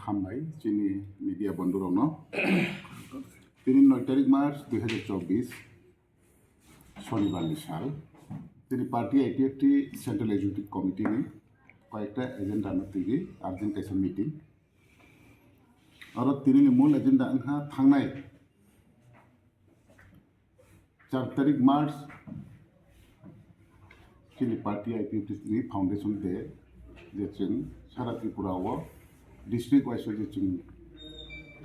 হামবাই চিনি মিডিয়া বন্ধুরানো 9 তারিখ মার্চ 2024 শনিবারনি সাল তিনি party ITFT central executive committee ni কয়েকটা এজেন্ডা নতিগি আর্জেন্ট কাইসা মিটিং আর তিনি মূল এজেন্ডা আংহা থাংনাই 4 তারিখ মার্চ চিনি party ITFT ni foundation day যে जों सारा त्रिपुराव डिस्ट्रिक्ट वाइज जे जों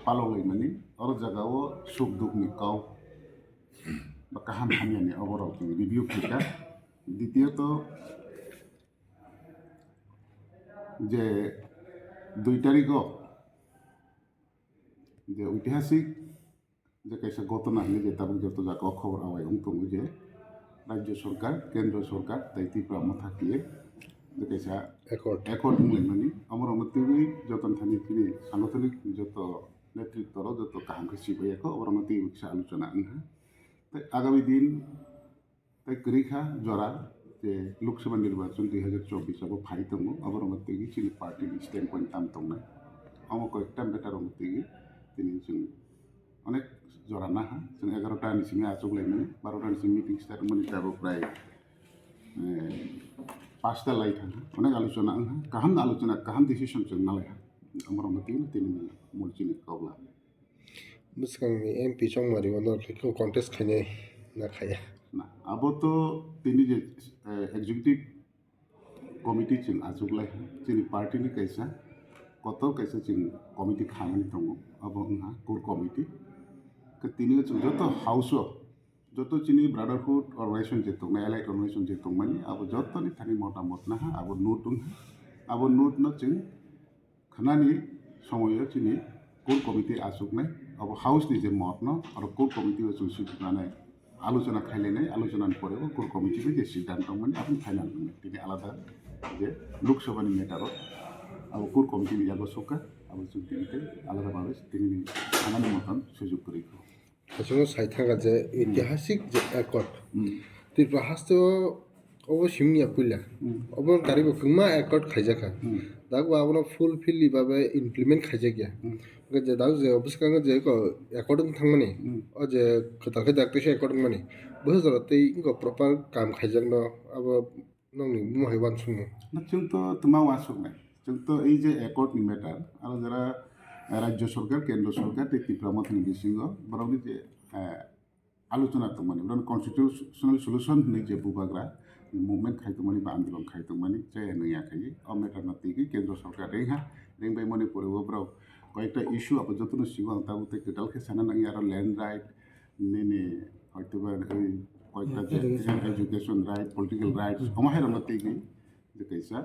पालौलायमानि और जागाव सुख दुख नि काव बा काहाम हामयानि अबराव जों रिभिउ किका द्वितीयत जे 2 तारिख जे ऐतिहासिक जे कैसा घटना हले जे ताबुक जत जागा खबर आवाय उंतमु जे राज्य सरकार केंद्र सरकार ताई त्रिपुरा मथाकिए যে कैसा একর্ড মুভমেন্টনি আমার অমতিবি যতন থানি তিনি সাংগঠনিক যত নেতৃত্বর যত কাহামকে সিবাইয়াকে অবরমতি উৎসা আলোচনা আনহা তাই আগামী দিন তাই করিখা জরা যে লোকসভা নির্বাচন 2024 আবো ফাই দङ অবরমতি চিনি পার্টি স্ট্যান্ড পয়েন্ট তাম দंनाय আমো কয়েকটা বেটার অমতিগি তিনি जों অনেক জরা না হা जों 11টা নিসিমে আচগলাইমানি 12টা নিসিম মিটিং স্টার্ট মানি তাবো প্রায় 5টা লাই थाङा अनेक आलोचना आंहा गाहाम आलोचना गाहाम डिसिसन जों नालायहा अमरमती तिनि मुलचिनि कावला बुसकांनि एमपि चंमारि वनो लेखो कन्टेस्ट खायने ना खाया ना अब तो तिनि जे एग्जीक्यूटिव कमिटी जों आजुगलाय जोंनि पार्टीनि कैसा कत कैसा जों कमिटी खामानि दङ अब आंहा कोर कमिटी तिनि जों जत हाउस যত চিনি ব্রাদারহুড অর্গানাইজেশন যে দङ एलाइड অর্গানাইজেশन যে दंमानि अब जतनि थानि मतामत ना अब नुट दङ अब नुट न जों खानानि समय चिनि कोर कमिटी आसुकनाय अब हाउसनि जे मत न आरो कोर कमिटी जों सुजुनानै आलोचना खायलायनाय आलोचनानि परेबो कोर कमिटी जे सिद्धांत दंमानि आबो फाइनाल दंमानि तिनि आलादा जे लोकसभानि मेटार अब कोर कमिटीनि जाबो सका अब जों तिनिते आलादा भाबे तिनि खानानि मतन सुजुग करिखौ हासिङाव साइथांगा जे ऐतिहासिक जे एकर्ड त्रिपुरा हास्तो अबो सिमनिया पुइला अबो गारिबो गंमा एकर्ड खाइजाखा दागो आबो फुलफिलि बाबे इमप्लिमेंट खाइजागिया जे दागो जे बुसकांगा जे एकर्ड थांमानि अ जे खताखै दागतेसे एकर्ड मानि बहजरा तै इनको प्रॉपर काम खाइजांनो आबो नंनि मुहाय वानसुङो जोंथ' तुमा वासुङनाय जोंथ' এই যে एकर्ड नि मेटार आरो जरा राज्य सरकार केंद्र सरकार त्रिपुरा मथनि बिसिङ बरावनि जे आलोचना दंमानि बरावनि कन्स्टिट्यूशनल सल्यूशन नि जे बुबाग्रा मुभमेंट खायदोंमानि बा आंदोलन खायदोंमानि जाया नैयाखै अब मेटार नतिगि केंद्र सरकार रेहा रेंबाय मणिपुरबो बराव कयेकटा इश्यू अब जतनो सिगां ताबुते केटालखे साना नाङि आरो लैंड राइट नेने हयतोबा कयेकटा जे एजुकेशन राइट पलिटिकल राइट्स अमाहाय नतिगि जे कैसा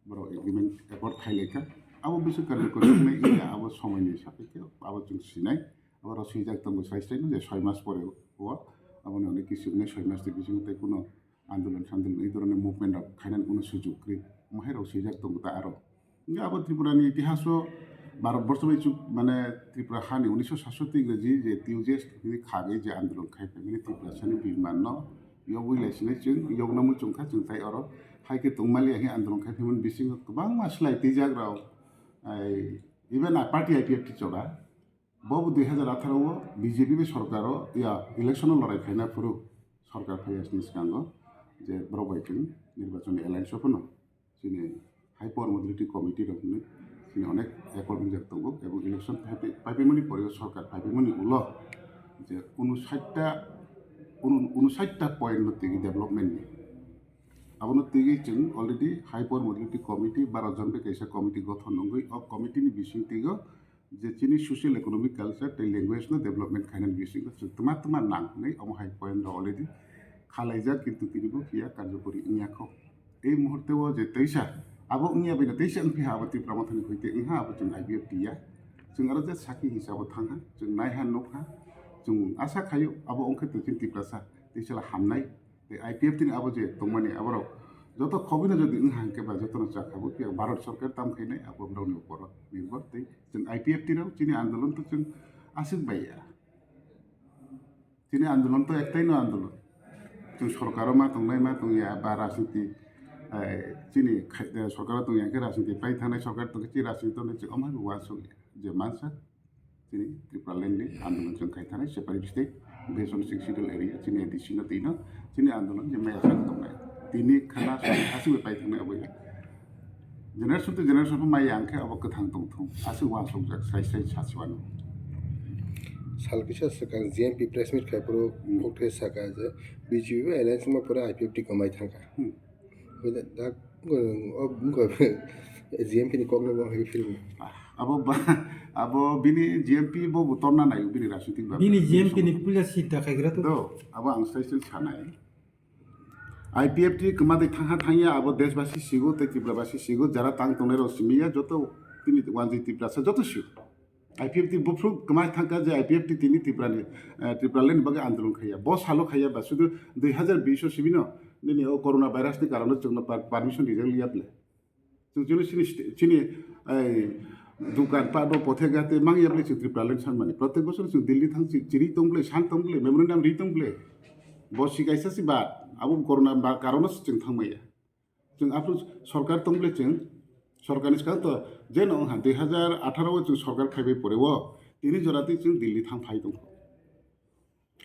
बराव एग्रीमेंट एकर्ड खायलायखा अब बिसोर कार्यक्रमनि इया अब समयनि सापेक्षे अब जों सिनाय अब रसिजाक दंबो साइस्टाइनो जे 6 मास परे हुआ अब अनेक किसिमनि 6 मास नि बिसिङै कोनो आन्दोलन सान्दोलन এই ধরনের মুভমেন্ট খাইনাन কোনো সুযোগ করি মহাই রসিজাক দंबो তা আরো अब त्रिपुरानि इतिहास भारतवर्ष माने त्रिपुरा हानि 1967 इंग्रेजी जे तिउजेस खागे जे आन्दोलन खायफैमानि त्रिपुरा सानि बिमान न इयाव बुइलायसिनाय जों इयाव नामु चंखा जोंथाय अरो हायके तंमालि आहि आन्दोलन खायफैमोन बिसिङ गोबां मासलाय तिजाग्राव इवन पार्टी आईटीएफटी चौड़ा बब 2018 बीजेपी सरकार या इलेक्शन लड़ाई खायना फुरु सरकार फैयासनि सिगाङाव जे ब्रबायथिं निर्वाचन एलायन्स फनो जोंनि हाई पावर मोबिलिटी कमिटी रखनो जोंनि अनेक एकर्ड जाक दङ एबं इलेक्शन फाइफैमोननि परे सरकार फाइफैमोननि उल जे 59टा पॉइंट नतिगि डेभलपमेन्टनि आबनो तिगि जों already high power mobility committee 12 जन बे कैसा कमिटी गठन नंगै अब कमिटीनि बिसिं तिगो जे चिनि सोशल इकोनॉमिक कल्चर टे लैंग्वेज न डेभलपमेंट खायनान बिसिं तुमा तुमा नांनै अम हाई पॉइंट अलरेडी खालायजा किन्तु तिनिबो किया कार्यकरी इयाखौ এই মুহূর্তে যে তৈসা আবো ইয়া বেনা তৈসা अनफि हाबो त्रिपुरा मथनि फैते इहा आबो जों आईबीएफटीया जों आरो जे साखि हिसाबै थाङा जों नायहा नखा जों आशा खायो आबो अंखे तसिन त्रिपुरासा तैसला हामनाय आईपीएफटी आबो जे दंमानि आबराव যত খবিনা যদি ইহাকে বা যতন চাখাবো কি ভারত সরকার তাম খাইনাय आबो ब्राउनि ऊपर निर्भर तै जों आईपीएफटी राव चिनि आन्दोलन तो जों आसिक बाया चिनि आन्दोलन तो एकटाइनो आन्दोलन जों सरकार मा दंनाय मा दंया बा राजनीति চিনি সরকার তো ইয়াকে রাজনীতি পাই থানায় সরকার তো চি রাজনীতি তো নিচে আমার ওয়াসু যে মানসা চিনি ত্রিপুরালেন্ডनि आंदोलन जों खायथानाय separate state based on 6 schedule area चिनि एडिशन तीनो चिनि आंदोलन जे माया सान दंनाय तिनि खाना आसिबो पाइ थांनाय अबे जेनेरेशन टू जेनेरेशन माइ आंखे अब गोथां दंथं आसि वासौ जाक साइ साइ सासिवानो सालकिसा सरकार जीएमपी प्रेस मीट खायपुरो कोकटे साका जे बीजेपी एलायंस मा पुरा आईपीएफटी कमाई थांका बे दा अब जीएमपी नि कोगनो बो हे फिल्म अब बिनि जीएमपी बो बुतरना नाय बिनि राजनीतिक बा बिनि जीएमपी नि पुलिस सीट दाखायग्रा तो दो अब आं साइसेल सानाय आईपीएफटी कमादे थांहा थांया अब देशवासी सिगो ते तिब्राबासी सिगो जरा तांग तने रसिमिया जतो तिनि वानजि तिब्रासा जतो सिगो आईपीएफटी बुफ्रु कमाय थांका जे आईपीएफटी तिनि तिब्रालेन बगे आंदोलन खाया बस हालो खाया बा सुदु 2020 सिबिनो दिनै ओ कोरोना भाइरासनि कारणे जोंनो परमिशन रिजन लियाब्ले जों चिनि दुकान पादो पथेगाते मांगियाब्ले जों त्रिपुरालेन सानमानि प्रत्येक बছর जों दिल्ली थां चिरि तंब्ले सान तंब्ले मेमोरेन्डाम रि तंब्ले बस सिगाइसासि बा अब कोरोना बा कारणे जों थांमाया जों आफु सरकार तंब्ले जों सरकारनि सिगां तो जेन ओहा 2018 जों सरकार फाइबाय परेवो तिनि जराते जों दिल्ली थां फाइ दं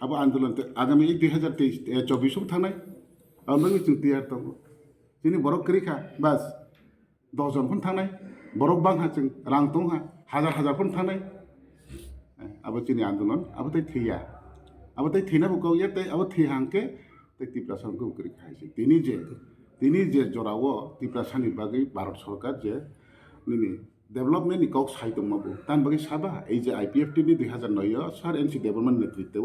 अब आंदोलन आगामी 2024 थांनाय अब नों जों तैयार दं जोंनि बर' करिखा बास 10 जनफोर थांनाय बरफ बांहा जों रां दंहा हाजारफोर थांनाय अब जोंनि आंदोलन अब तै थैया अब तै थैनाबो गावया तै अब थैहांके तै तिब्रासानखौ करिखा हाइसे तिनि जे जरावो तिब्रासानि बागै भारत सरकार जे निनि डेभलपमेन्टनि गाव साइदमाबो तान बागै साबा এই যে आईपीएफटी नि 2009 सार एनसी डेभलपमेन्ट नेतृत्व